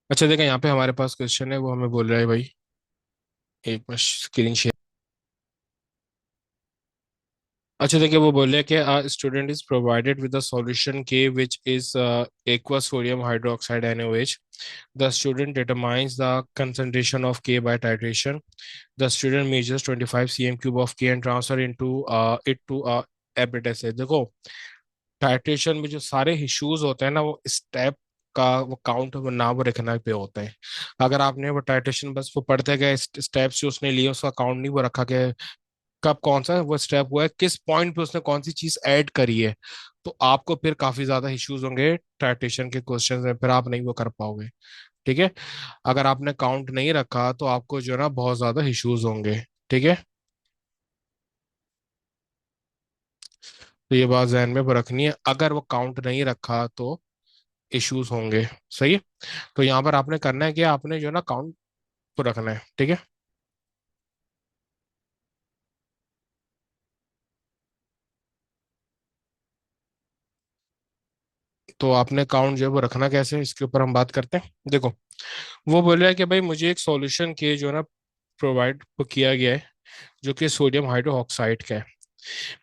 अच्छा देखा, यहाँ पे हमारे पास क्वेश्चन है, वो हमें बोल रहा है भाई। एक मिनट, स्क्रीन शेयर। अच्छा देखिए, वो बोले कि student is provided with a solution के which is aqueous sodium hydroxide NaOH. The student determines the concentration of K by titration. The student measures 25 cm cube of K and transfer into it to a apparatus है। देखो, titration में जो सारे issues होते हैं ना, वो step का वो काउंट ना वो रखना पे होता है। अगर आपने वो टाइट्रेशन बस वो पढ़ते गए, स्टेप्स जो उसने लिए उसका काउंट नहीं वो रखा गया, कब कौन सा वो स्टेप हुआ है, किस पॉइंट पे उसने कौन सी चीज ऐड करी है, तो आपको फिर काफी ज्यादा इश्यूज होंगे टाइट्रेशन के क्वेश्चन में, फिर आप नहीं वो कर पाओगे। ठीक है। अगर आपने काउंट नहीं रखा तो आपको जो है ना बहुत ज्यादा इश्यूज होंगे। ठीक है। तो ये बात ध्यान में रखनी है, अगर वो काउंट नहीं रखा तो इश्यूज होंगे। सही है। तो यहाँ पर आपने करना है कि आपने जो है ना काउंट को रखना है। ठीक है। तो आपने काउंट जो है वो रखना कैसे है, इसके ऊपर हम बात करते हैं। देखो, वो बोल रहा है कि भाई मुझे एक सॉल्यूशन के जो है ना प्रोवाइड किया गया है, जो कि सोडियम हाइड्रोक्साइड का है।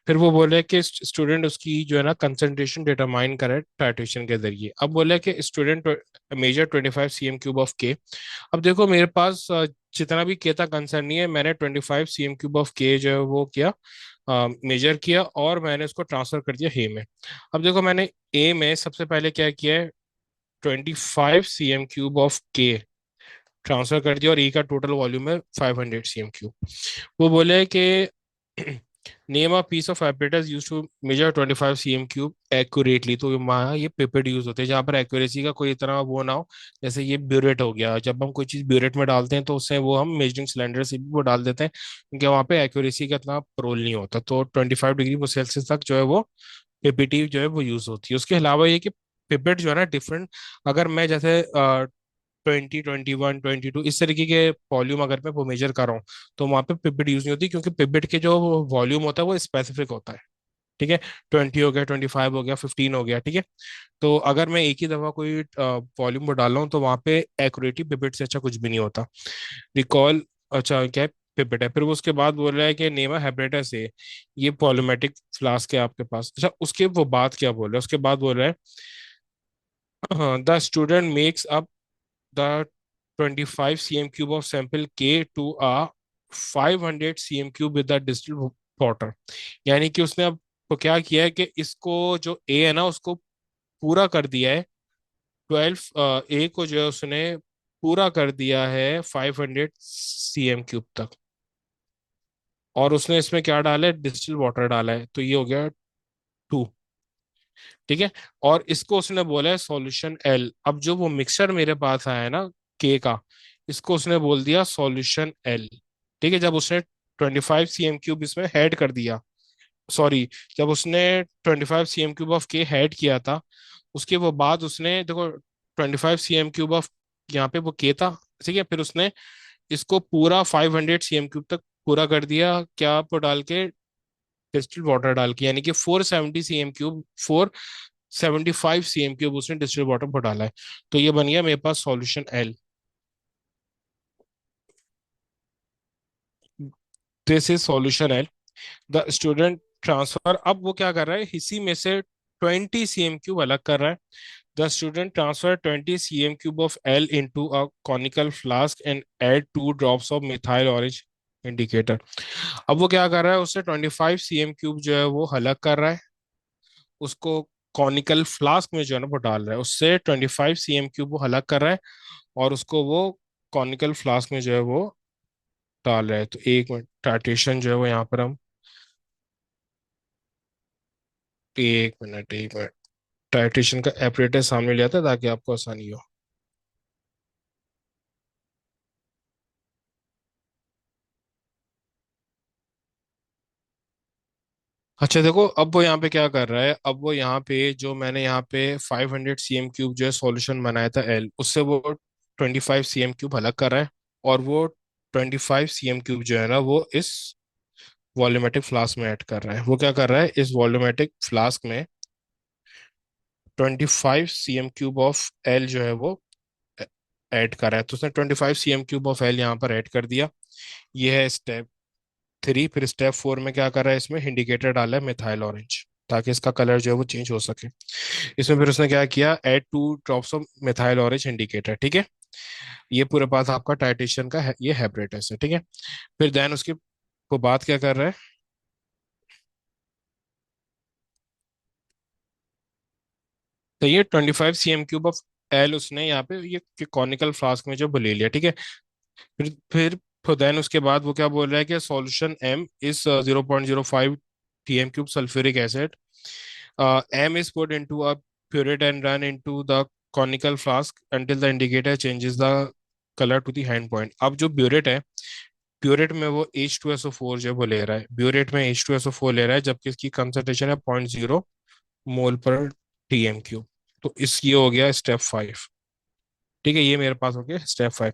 फिर वो बोले कि स्टूडेंट उसकी जो है ना कंसंट्रेशन डिटरमाइन करे टाइट्रेशन के जरिए। अब बोले कि student measure 25 cm cube of के। अब देखो मेरे पास जितना भी के था कंसर्न नहीं है, मैंने 25 cm क्यूब ऑफ के जो है वो किया, मेजर किया और मैंने उसको ट्रांसफर कर दिया ए में। अब देखो मैंने ए में सबसे पहले क्या किया है, 25 cm क्यूब ऑफ के ट्रांसफर कर दिया, और ई का टोटल वॉल्यूम है 500 cm क्यूब। वो बोले कि name a piece of apparatus use to measure 25 cm cube accurately. तो वहाँ ये पिपेट यूज होते हैं जहाँ पर एक्यूरेसी का कोई इतना वो ना हो। जैसे ये ब्यूरेट हो गया, जब हम कोई चीज ब्यूरेट में डालते हैं तो उससे वो हम मेजरिंग सिलेंडर से भी वो डाल देते हैं, क्योंकि वहाँ पे एक्यूरेसी का इतना रोल नहीं होता। तो 25 डिग्री सेल्सियस तक जो है वो पीपीटी जो है वो यूज होती है। उसके अलावा ये कि पिपेट जो है ना डिफरेंट, अगर मैं जैसे 20, 21, 22 इस तरीके के वॉल्यूम अगर मैं वो मेजर कर रहा हूँ, तो वहाँ पे पिपेट यूज नहीं होती, क्योंकि पिपेट के जो वॉल्यूम होता है वो स्पेसिफिक होता है। ठीक है। 20 हो गया, 25 हो गया, 15 हो गया। ठीक है। तो अगर मैं एक ही दफा कोई वॉल्यूम को डाल रहा हूँ तो वहाँ पे एक्यूरेटी पिपेट से अच्छा कुछ भी नहीं होता। रिकॉल, अच्छा क्या है, पिपेट है। फिर वो उसके बाद बोल रहा है कि नेमा हैबिटेट से ये पॉलिमेटिक फ्लास्क है आपके पास। अच्छा, उसके वो बात क्या बोल रहा है, उसके बाद बोल रहा है the student makes up the 25 cm cube of sample K to a 500 cm cube with the distilled water। यानी कि उसने अब तो क्या किया है कि इसको जो ए है ना उसको पूरा कर दिया है। 12 ए को जो है उसने पूरा कर दिया है 500 cm क्यूब तक, और उसने इसमें क्या डाला है, डिस्टिल वाटर डाला है, तो ये हो गया 2। ठीक है। और इसको उसने बोला है सॉल्यूशन एल। अब जो वो मिक्सचर मेरे पास आया है ना के का, इसको उसने बोल दिया सॉल्यूशन एल। ठीक है। जब उसने 25 cm क्यूब इसमें ऐड कर दिया, सॉरी, जब उसने 25 cm क्यूब ऑफ के ऐड किया था, उसके वो बाद उसने देखो 25 cm क्यूब ऑफ यहाँ पे वो के था। ठीक है। फिर उसने इसको पूरा 500 cm क्यूब तक पूरा कर दिया, क्या आपको डाल के, डिस्टिल्ड वाटर डाल के, यानी कि 470 cm क्यूब, 475 cm क्यूब उसने डिस्टिल्ड वाटर पर डाला है। तो ये बन गया मेरे पास solution L. This is solution L. The student transfer, अब वो क्या कर रहा है, इसी में से 20 cm क्यूब अलग कर रहा है। The student transfer 20 cm cube of L into a conical flask and add 2 drops of methyl orange indicator. अब वो क्या कर रहा है, उससे 25 cm क्यूब जो है वो अलग कर रहा है, उसको कॉनिकल फ्लास्क में जो है ना वो डाल रहा है, उससे 25 cm क्यूब वो अलग कर रहा है, और उसको वो कॉनिकल फ्लास्क में जो है वो डाल रहा है। तो एक मिनट, टाइट्रेशन जो है वो यहाँ पर हम, एक मिनट टाइट्रेशन का एपरेटर सामने लिया था ताकि आपको आसानी हो। अच्छा देखो, अब वो यहाँ पे क्या कर रहा है, अब वो यहाँ पे जो मैंने यहाँ पे 500 cm क्यूब जो है सॉल्यूशन बनाया था एल, उससे वो 25 cm क्यूब अलग कर रहा है, और वो 25 cm क्यूब जो है ना वो इस वॉल्यूमेट्रिक फ्लास्क में ऐड कर रहा है। वो क्या कर रहा है, इस वॉल्यूमेट्रिक फ्लास्क में 25 cm क्यूब ऑफ एल जो है वो ऐड करा है, तो उसने 25 cm³ ऑफ एल यहाँ पर ऐड कर दिया। ये है स्टेप 3। फिर स्टेप 4 में क्या कर रहा है, इसमें इंडिकेटर डाला है मिथाइल ऑरेंज, ताकि इसका कलर जो है वो चेंज हो सके। इसमें फिर उसने क्या किया, add 2 drops of methyl orange indicator, ठीक है। ये पूरे पास आपका टाइटेशन का है, ये हैब्रेटस है, ठीक है। फिर देन उसकी वो बात क्या कर रहा है, तो ये 25 cm³ ऑफ एल उसने यहाँ पे ये कॉनिकल फ्लास्क में जो ले लिया, ठीक है। फिर देन उसके बाद वो क्या बोल रहा है कि solution M is 0.05 pm³ sulphuric acid, M is put into a burette and run into the conical flask until the indicator changes the colour to the end point. अब जो ब्यूरेट है, ब्यूरेट में वो H2SO4 जो है वो ले रहा है, ब्यूरेट में H2SO4 ले रहा है, जबकि इसकी कंसंट्रेशन है 0.0 मोल पर TM³। तो इस ये हो गया स्टेप 5, ठीक है। ये मेरे पास हो गया स्टेप 5।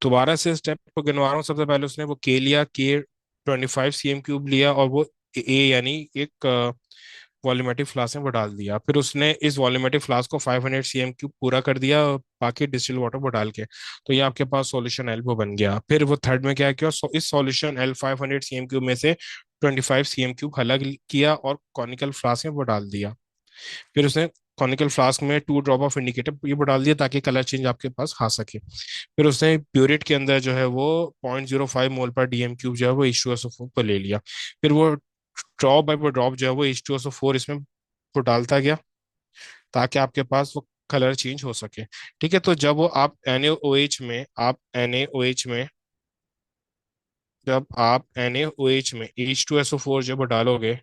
दोबारा से स्टेप को गिनवा रहा हूँ। सबसे पहले उसने वो के लिया, के 25 cm³ लिया, और वो ए यानी एक वॉल्यूमेट्रिक फ्लास्क में वो डाल दिया। फिर उसने इस वॉल्यूमेट्रिक फ्लास्क को 500 cm³ पूरा कर दिया, बाकी डिस्टिल वाटर वो डाल के। तो ये आपके पास सॉल्यूशन एल वो बन गया। फिर वो थर्ड में क्या किया, इस सॉल्यूशन एल 500 cm³ में से 25 cm³ अलग किया और कॉनिकल फ्लास्क में वो डाल दिया। फिर उसने कॉनिकल फ्लास्क में 2 ड्रॉप ऑफ इंडिकेटर ये वो डाल दिया, ताकि कलर चेंज आपके पास आ सके। फिर उसने प्यूरिट के अंदर जो है वो 0.05 मोल पर DM³ जो है वो H2SO4 को ले लिया। फिर वो ड्रॉप बाय वो ड्रॉप जो है वो H2SO4 इसमें वो डालता गया, ताकि आपके पास वो कलर चेंज हो सके, ठीक है। तो जब वो आप NaOH में जब आप NaOH में H2SO4 जब वो डालोगे,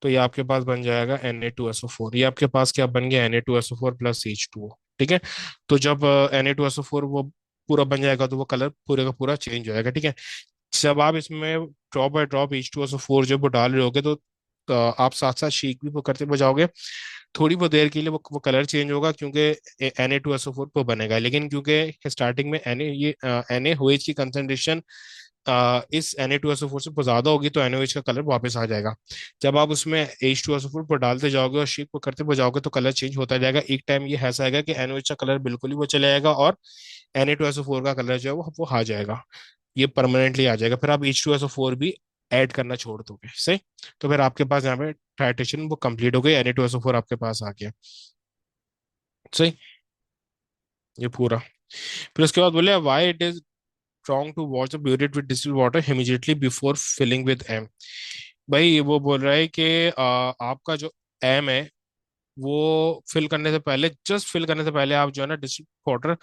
तो ये आपके पास बन जाएगा Na2SO4। ये आपके पास क्या बन गया, Na2SO4 + H2O, ठीक है। तो जब Na2SO4 वो पूरा बन जाएगा, तो वो कलर पूरे का पूरा चेंज हो जाएगा, ठीक है। जब आप इसमें ड्रॉप बाय ड्रॉप H2SO4 जब वो डाल रहे होगे, तो आप साथ साथ शेक भी वो करते हुए जाओगे। थोड़ी बहुत देर के लिए वो कलर चेंज होगा, क्योंकि Na2SO4 वो बनेगा, लेकिन क्योंकि स्टार्टिंग में NaOH की कंसंट्रेशन इस Na2SO4 से बहुत ज्यादा होगी, तो NaOH का कलर वापस आ जाएगा। जब आप उसमें H2SO4 पर डालते जाओगे और शेक को करते हुए जाओगे, तो कलर चेंज होता जाएगा। एक टाइम ये ऐसा आएगा कि NaOH का कलर बिल्कुल ही वो चले जाएगा, और Na2SO4 का कलर जो है वो आ जाएगा, ये परमानेंटली आ जाएगा। फिर आप H2SO4 भी ऐड करना छोड़ दोगे, सही। तो फिर आपके पास यहाँ पे टाइट्रेशन वो कंप्लीट हो गई, Na2SO4 आपके पास आ गया, सही। ये पूरा। फिर उसके बाद बोले why it is strong to wash the burette with distilled water immediately before filling with M। भाई वो बोल रहा है कि आपका जो M है, वो फिल करने से पहले, जस्ट फिल करने से पहले आप जो है ना डिस्टिल्ड वाटर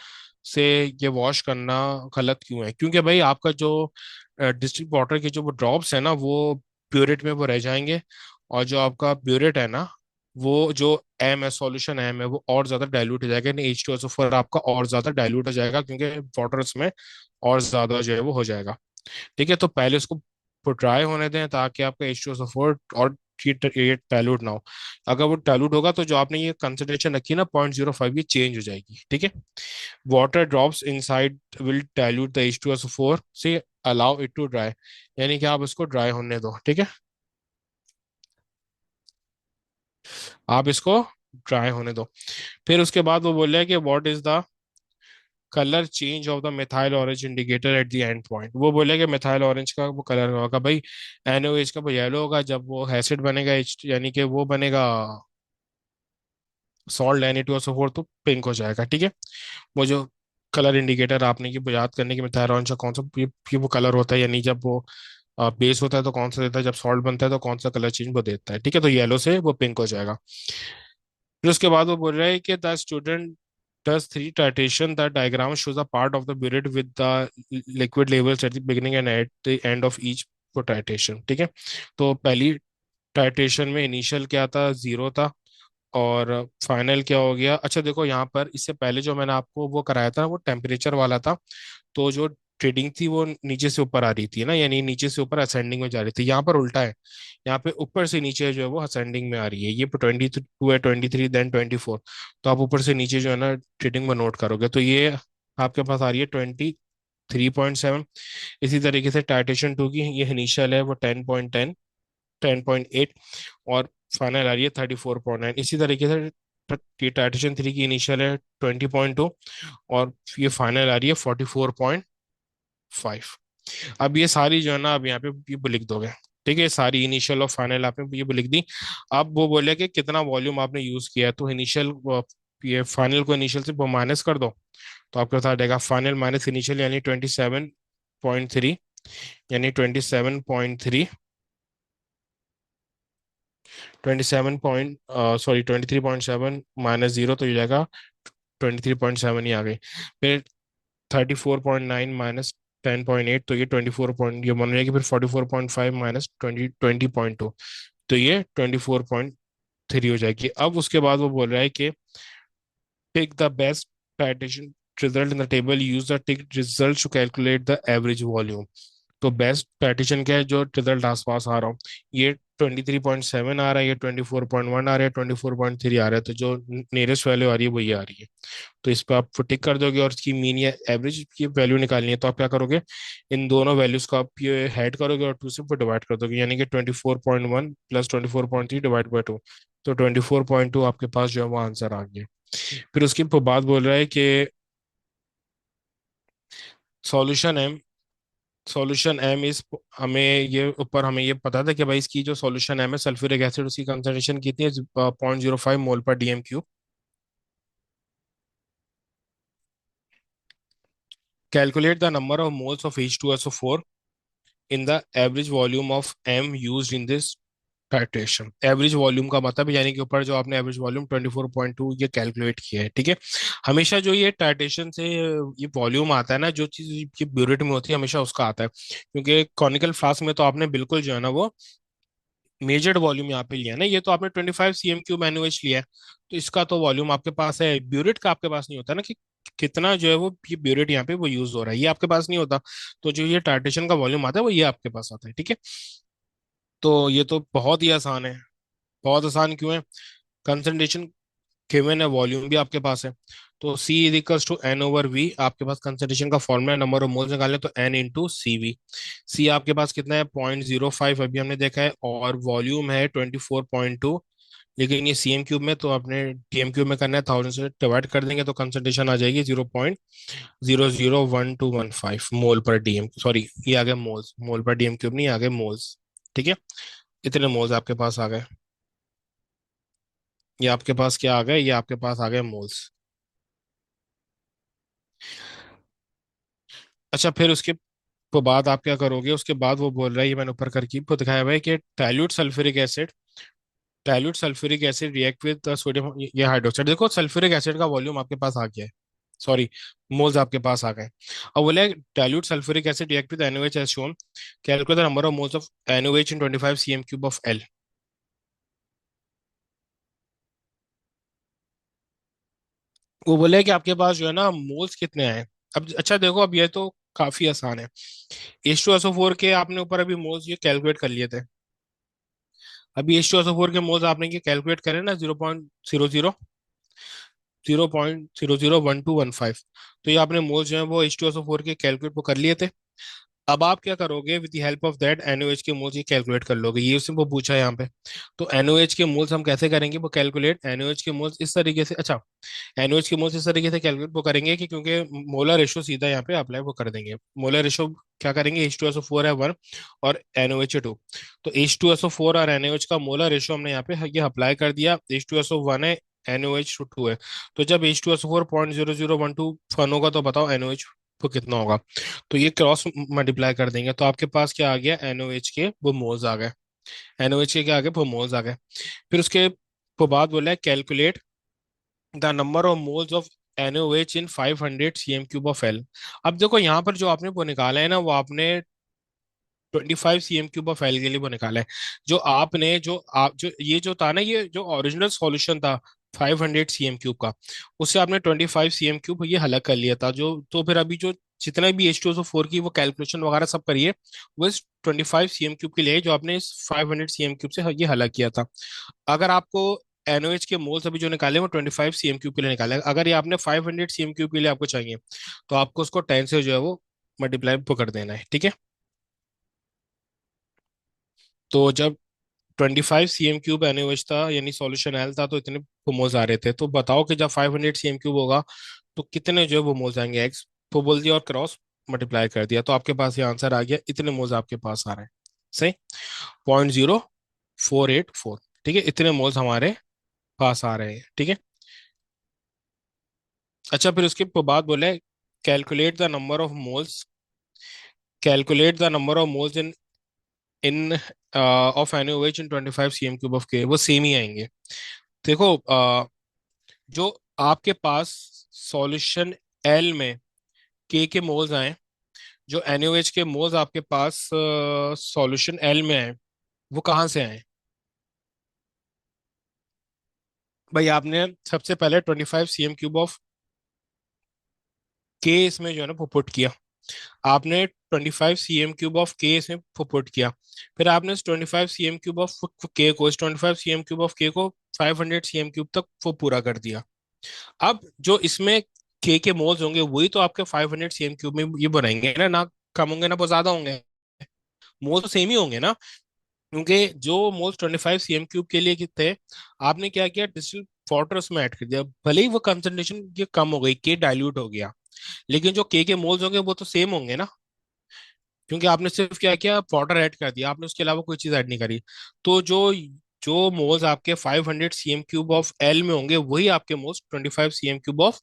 से ये वॉश करना गलत क्यों है, क्योंकि भाई आपका जो डिस्टिल्ड वाटर के जो वो ड्रॉप्स है ना, वो ब्यूरेट में वो रह जाएंगे। और जो आपका ब्यूरेट है ना, वो जो एम है, सॉल्यूशन एम है, वो और ज्यादा डाइल्यूट हो जाएगा, यानी H2SO4 आपका और ज्यादा डाइल्यूट हो जाएगा, क्योंकि वाटर उसमें और ज्यादा जो है वो हो जाएगा, ठीक है। तो पहले उसको ड्राई होने दें, ताकि आपका H2SO4 और ये डाइल्यूट ना हो। अगर वो डाइल्यूट होगा, तो जो आपने ये कंसंट्रेशन रखी है ना 0.05, ये चेंज हो जाएगी, ठीक है। Water drops inside will dilute the H2SO4 से अलाउ इट टू ड्राई, यानी कि आप इसको ड्राई होने दो, ठीक है। आप इसको ड्राई होने दो। फिर उसके बाद वो बोल रहा है कि what is the colour change of the methyl orange indicator at the end point. वो बोले कि मिथाइल ऑरेंज का वो कलर होगा भाई, NaOH का वो येलो होगा, जब वो एसिड बनेगा यानी कि वो बनेगा सॉल्ट Na2SO4, तो पिंक हो जाएगा, ठीक है। वो जो कलर इंडिकेटर आपने की वो याद करने की, मिथाइल ऑरेंज का कौन सा ये वो कलर होता है, यानी जब वो बेस होता है तो कौन सा देता है, जब सॉल्ट बनता है तो कौन सा कलर चेंज वो देता है, ठीक है। तो येलो से वो पिंक हो जाएगा। फिर उसके बाद वो बोल रहा है कि the student does three titration. The diagram shows a part of the burette with the liquid levels at the beginning and at the end of each titration, ठीक है। तो पहली टाइट्रेशन में इनिशियल क्या था, 0 था, और फाइनल क्या हो गया। अच्छा देखो, यहाँ पर इससे पहले जो मैंने आपको वो कराया था वो टेम्परेचर वाला था, तो जो ट्रेडिंग थी वो नीचे से ऊपर आ रही थी ना, यानी नीचे से ऊपर असेंडिंग में जा रही थी। यहाँ पर उल्टा है, यहाँ पे ऊपर से नीचे जो है वो असेंडिंग में आ रही है। ये 22 है, 23, देन 24। तो आप ऊपर से नीचे जो है ना ट्रेडिंग में नोट करोगे, तो ये आपके पास आ रही है 23.7। इसी तरीके से टाइटेशन 2 की ये इनिशियल है वो 10.10, 10.8, और फाइनल आ रही है 34.9। इसी तरीके से ये टाइटेशन 3 की इनिशियल है 20.2, और ये फाइनल आ रही है 44.5। अब ये सारी जो है ना, अब यहाँ पे ये लिख दोगे। ठीक है, सारी इनिशियल और फाइनल आपने ये लिख दी। अब वो बोले कि कितना वॉल्यूम आपने यूज किया है, तो इनिशियल, ये फाइनल को इनिशियल से वो माइनस कर दो। तो आपके साथ आएगा फाइनल माइनस इनिशियल, यानी 27.3, यानी 23.7 माइनस जीरो, तो ये जाएगा 23.7 ही आ गई। फिर 34.9 माइनस 10.8, तो ये 24 पॉइंट, ये बन जाएगी। फिर 44.5 माइनस 20.2, तो ये 24.3 हो जाएगी। अब उसके बाद वो बोल रहा है कि take the best titration result in the table, use the tick results to calculate the average volume। तो बेस्ट पैटिशन क्या है, जो रिजल्ट आसपास आ रहा हूँ, ये 23.7 आ रहा है, ये 24.1 आ रहा है, 24.3 आ रहा है, तो जो नियरेस्ट वैल्यू आ रही है वो ये आ रही है। तो इस पर आप टिक कर दोगे, और इसकी मीन या एवरेज की वैल्यू निकालनी है, तो आप क्या करोगे, इन दोनों वैल्यूज को आप ये हेड करोगे और 2 से डिवाइड कर दोगे, यानी कि 24.1 प्लस 24.3 डिवाइड बाई 2, तो 24.2 आपके पास जो है वो आंसर आ गया। फिर उसके बाद बोल रहा है कि सॉल्यूशन एम सॉल्यूशन एम इस, हमें ये ऊपर हमें ये पता था कि भाई इसकी जो सॉल्यूशन एम है सल्फ्यूरिक एसिड, उसकी कंसंट्रेशन कितनी है, 0.05 mole per dm cube. Calculate the number of moles of H2SO4 in the average volume of M use in this titration. Average volume का मतलब यानी कि ऊपर जो आपने एवरेज वॉल्यूम 24.2 ये कैलकुलेट किया है, ठीक है। हमेशा जो ये टाइट्रेशन से ये वॉल्यूम आता है ना, जो चीज ये ब्यूरेट में होती है, हमेशा उसका आता है, क्योंकि कॉनिकल फ्लास्क में तो आपने बिल्कुल जो है ना वो मेजर्ड वॉल्यूम यहाँ पे लिया है ना, ये तो आपने 25 cm³ NaOH लिया है, तो इसका तो वॉल्यूम आपके पास है, ब्यूरेट का आपके पास नहीं होता ना, कि कितना जो है वो ये ब्यूरेट यहाँ पे वो यूज हो रहा है, ये आपके पास नहीं होता। तो जो ये टाइट्रेशन का वॉल्यूम आता है वो ये आपके पास आता है, ठीक है। तो ये तो बहुत ही आसान है। बहुत आसान क्यों है, कंसंट्रेशन गिवन है, वॉल्यूम भी आपके पास है। तो C is equals to N/V, आपके पास कंसंट्रेशन का फॉर्मूला, नंबर ऑफ मोल्स निकालने, तो N × CV। C आपके पास कितना है, 0.05 अभी हमने देखा है, और वॉल्यूम है 24.2। लेकिन ये CM³ में, तो आपने TM³ में करना है, 1000 से डिवाइड कर देंगे तो कंसंट्रेशन आ जाएगी 0.001215 मोल पर डीएम, सॉरी ये आ गया मोल्स, मोल पर DM³ नहीं, आ गए मोल्स। ठीक है, इतने मोल्स आपके पास आ गए। ये आपके पास क्या आ गए, ये आपके पास आ गए मोल्स। अच्छा, फिर उसके तो बाद आप क्या करोगे, उसके बाद वो बोल रहा है, ये मैंने ऊपर करके वो दिखाया हुआ है कि dilute sulphuric acid react with sodium, ये हाइड्रोक्साइड। देखो सल्फ्यूरिक एसिड का वॉल्यूम आपके पास आ गया है, सॉरी मोल्स आपके पास आ गए। अब बोले dilute sulphuric acid react with NaOH as shown, calculate the number of moles of NaOH in 25 cm³ of L। वो बोले कि आपके पास जो है ना मोल्स कितने हैं। अब अच्छा देखो, अब ये तो काफी आसान है। H2SO4 के आपने ऊपर अभी मोल्स ये कैलकुलेट कर लिए थे। अभी H2SO4 के मोल्स आपने ये कैलकुलेट करे ना, 0.001215। तो ये आपने मोल्स जो है वो H2SO4 के कैलकुलेट वो कर लिए थे। अब आप क्या करोगे, with the help of that NaOH के मोल्स ये कैलकुलेट कर लोगे, ये उसने वो पूछा है यहाँ पे। तो NaOH के मोल्स हम कैसे करेंगे वो कैलकुलेट, NaOH के मोल्स इस तरीके से, अच्छा NaOH के मोल्स इस तरीके से कैलकुलेट वो करेंगे कि, क्योंकि मोलर रेशो सीधा यहाँ पे अप्लाई वो कर देंगे। मोलर रेशो क्या करेंगे, H2SO4 है 1 और NaOH है 2। तो H2SO4 और NaOH का मोलर रेशो हमने यहाँ पे ये अप्लाई कर दिया, H2SO1 है, NaOH 2 है। तो जब H2SO4 0.0012 फन होगा, तो बताओ NaOH वो कितना होगा। तो ये क्रॉस मल्टीप्लाई कर देंगे, तो आपके पास क्या आ गया, NaOH के वो मोल्स आ गए। NaOH के क्या आ गए, वो मोल्स आ गए। फिर उसके वो बाद बोला है calculate the number of moles of NaOH in 500 cm³ of L। अब देखो यहाँ पर जो आपने वो निकाला है ना, वो आपने 25 cm³ ऑफ एल के लिए वो निकाला है। जो ये जो था ना, ये जो ओरिजिनल सॉल्यूशन था 500 cm³ का, उससे आपने 25 cm³ ये हल कर लिया था। जो तो फिर अभी जो जितना भी H2SO4 की वो कैलकुलेशन वगैरह सब करिए, वो इस 25 cm³ के लिए है, जो आपने इस 500 cm³ से ये हल किया था। अगर आपको NaOH के मोल्स अभी जो निकाले वो 25 cm³ के लिए निकाले, अगर ये आपने 500 cm³ के लिए आपको चाहिए, तो आपको उसको 10 से जो है वो मल्टीप्लाई कर देना है, ठीक है। तो जब 25 cm³ NaOH था, यानी सॉल्यूशन एल था, तो इतने मोल्स आ रहे थे। तो बताओ कि जब 500 cm³ होगा तो कितने जो है वो मोल्स आएंगे। एक्स तो बोल दिया और क्रॉस मल्टीप्लाई कर दिया, तो आपके पास ये आंसर आ गया, इतने मोल्स आपके पास आ रहे हैं। सही, 0.0484। ठीक है, इतने मोल्स हमारे पास आ रहे हैं। ठीक है। अच्छा, फिर उसके बाद बोले calculate the number of moles, calculate the number of moles in of NaOH in 25 cm³ of के, वो सेम ही आएंगे। देखो जो आपके पास सॉल्यूशन एल में के मोल्स आए, जो NaOH के मोल्स आपके पास सॉल्यूशन एल में आए, वो कहाँ से आए? भाई आपने सबसे पहले 25 cm³ ऑफ के इसमें जो है ना पुट किया, आपने 25 cm³ ऑफ के इसमें पुट किया, फिर आपने इस 25 cm³ ऑफ के को, इस 25 cm³ ऑफ के को 500 cm³ तक वो पूरा कर दिया। अब जो इसमें के मोल्स होंगे वही तो आपके 500 cm³ में ये बनाएंगे ना, ना कम होंगे ना बहुत ज्यादा होंगे, मोल तो सेम ही होंगे ना। क्योंकि जो मोल्स 25 cm³ के लिए थे, आपने क्या किया, डिस्टिल वाटर उसमें ऐड कर दिया, भले ही वो कंसंट्रेशन ये कम हो गई, के डाइल्यूट हो गया, लेकिन जो के मोल्स होंगे वो तो सेम होंगे ना, क्योंकि आपने सिर्फ क्या किया, वाटर ऐड कर दिया, आपने उसके अलावा कोई चीज ऐड नहीं करी। तो जो जो मोल्स आपके 500 cm³ ऑफ एल में होंगे वही आपके मोल्स 25 cm³ ऑफ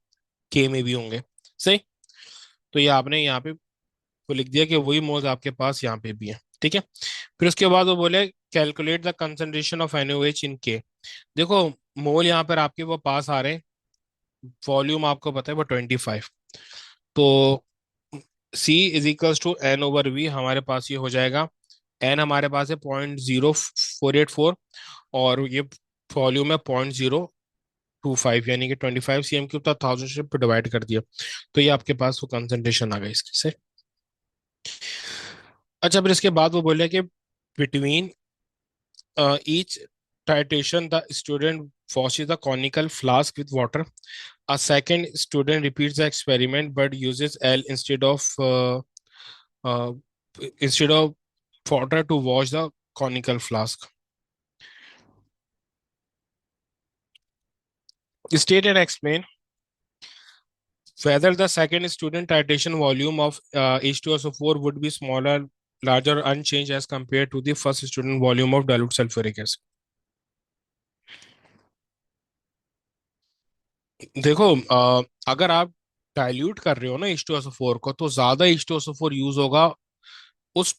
के में भी होंगे। सही, तो ये आपने यहाँ पे वो लिख दिया कि वही मोल्स आपके पास यहाँ पे भी है। ठीक है। फिर उसके बाद वो बोले calculate the concentration of NaOH इन के। देखो मोल यहाँ पर आपके वो पास आ रहे हैं, वॉल्यूम आपको पता है वो 25, तो C = N/V हमारे पास ये हो जाएगा। एन हमारे पास है 0.0484, और ये वॉल्यूम है 0.025, यानी कि 25 cm³ था, 1000 से डिवाइड कर दिया, तो ये आपके पास वो कंसंट्रेशन आ गई इसके से। अच्छा, फिर इसके बाद वो बोले कि between each titration the student washes the conical flask with water. A second student repeats the experiment but uses L uh, instead of water to wash the conical flask. State and explain whether the second student titration volume of H2SO4 would be smaller, larger, unchanged as compared to the first student volume of dilute sulfuric acid. देखो अगर आप dilute कर रहे हो ना H2SO4 को, तो ज्यादा H2SO4 यूज होगा उस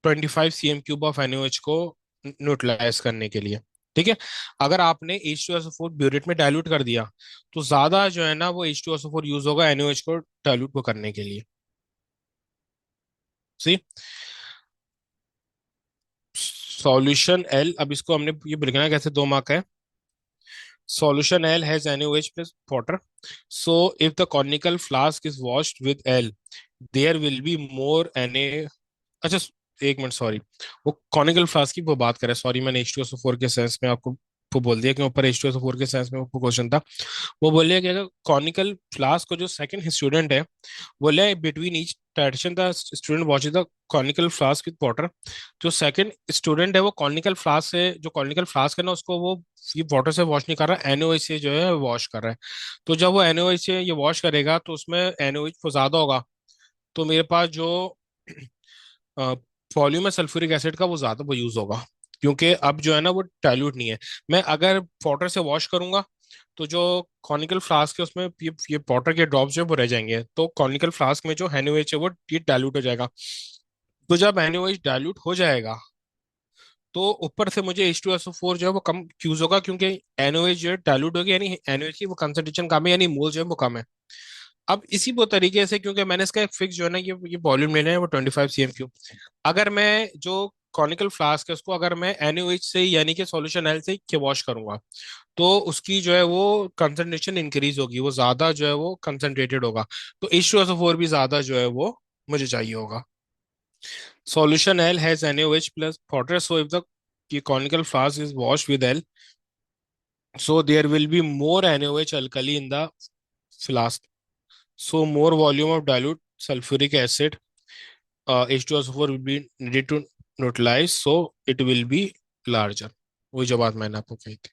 25 cm³ ऑफ NaOH को न्यूट्रलाइज करने के लिए। ठीक है। अगर आपने H2SO4 ब्यूरेट में डाइल्यूट कर दिया, तो ज्यादा जो है ना वो H2SO4 यूज होगा NaOH को डाइल्यूट को करने के लिए। सी, सॉल्यूशन एल, अब इसको हमने ये लिखना है कैसे, 2 मार्क का है। Solution L has NaOH plus water. So if the conical flask is washed with L, there will be more Na। अच्छा, एक मिनट, सॉरी, वो कॉनिकल फ्लास्क की वो बात करें, सॉरी मैंने H2SO4 के सेंस में आपको वो बोल दिया कि ऊपर H2SO4 के सेंस में वो क्वेश्चन था। वो बोलिए कि अगर कॉनिकल फ्लास्क को जो सेकंड स्टूडेंट है, बोले between each titration the student watches the conical flask with water. जो सेकंड स्टूडेंट है वो कॉनिकल फ्लास्क से, जो कॉनिकल फ्लास्क है ना उसको वो ये वाटर से वॉश नहीं कर रहा, NaOH से जो है वॉश कर रहा है। तो जब वो NaOH से ये वॉश करेगा तो उसमें NaOH तो ज्यादा होगा, तो मेरे पास जो वॉल्यूम है सल्फ्यूरिक एसिड का वो ज्यादा वो यूज होगा, क्योंकि अब जो है ना वो डाइल्यूट नहीं है। मैं अगर वाटर से वॉश करूंगा तो जो कॉनिकल फ्लास्क है उसमें ये वाटर के ड्रॉप्स जो है वो रह जाएंगे, तो कॉनिकल फ्लास्क में जो NaOH है वो ये डाइल्यूट हो जाएगा। तो जब NaOH डाइल्यूट हो जाएगा तो ऊपर से मुझे H2SO4 जो है वो कम यूज होगा, क्योंकि NaOH जो है डाइल्यूट होगी, यानी NaOH की वो कंसंट्रेशन कम है, यानी मोल जो है वो कम है। अब इसी वो तरीके से, क्योंकि मैंने इसका एक फिक्स जो है ना ये वॉल्यूम लेना है वो 25 cm³, अगर मैं जो कॉनिकल फ्लास्क है उसको अगर मैं NaOH से यानी कि सॉल्यूशन एल से के वॉश करूंगा, तो उसकी जो है वो कंसंट्रेशन इंक्रीज होगी, वो ज्यादा जो है वो कंसंट्रेटेड होगा, तो H2SO4 भी ज्यादा जो है वो मुझे चाहिए होगा। Solution L has NaOH plus water, so if the conical flask is washed with L, so there will be more NaOH alkali in the flask. So more volume of dilute sulfuric acid, H2SO4 will be needed to neutralize. So it will be larger, वही जो बात मैंने आपको कही थी।